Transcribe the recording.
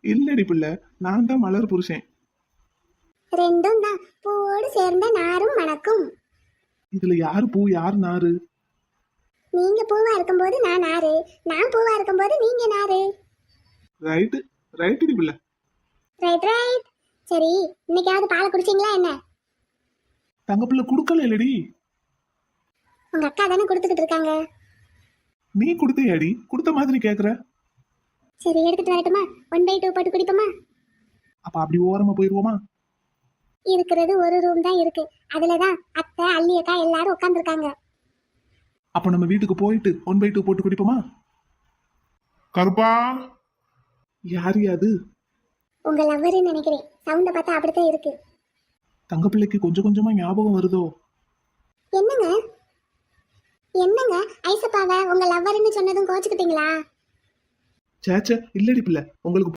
இல்லடி பிள்ளை, நான் தான் மலர் புருஷன். ரெண்டும் தான் பூவோடு சேர்ந்த நாரும் மணக்கும். இதுல யாரு பூ யாரு நாரு? நீங்க பூவா இருக்கும்போது நான் நாரு, நான் பூவா இருக்கும்போது நீங்க நாரு. ரைட்டு ரைட்டுடி பிள்ளை. Right right. சரி, இன்னைக்காவது பாலை குடிச்சீங்களா என்ன? தங்க பிள்ளை குடுக்கல இல்லடி. உங்க அக்கா தானே கொடுத்துக்கிட்டு இருக்காங்க. நீ கொடுத்தையாடி? கொடுத்த மாதிரி கேக்குற. சரி, எடுத்துட்டு வரட்டுமா? 1/2 போட்டு குடிப்போமா? அப்ப அப்படி ஓரமா போயிருவோமா? இருக்கிறது ஒரு ரூம் தான் இருக்கு, அதுலதான் அத்தை அள்ளி அக்கா எல்லாரும் உட்காந்துருக்காங்க. அப்ப நம்ம வீட்டுக்கு போயிட்டு 1/2 போட்டு குடிப்போமா? கருப்பா, யாரு அது? உங்க லவ்வருன்னு நினைக்கிறேன், சவுண்ட பார்த்தா அப்படித்தான் இருக்கு. தங்க பிள்ளைக்கு கொஞ்சம் கொஞ்சமா ஞாபகம் வருதோ? என்னங்க என்னங்க, ஐசப்பாவை உங்க லவ்வருன்னு சொன்னதும் கோச்சுக்கிட்டீங்களா? சேச்சே இல்லடி பிள்ளை, உங்களுக்கு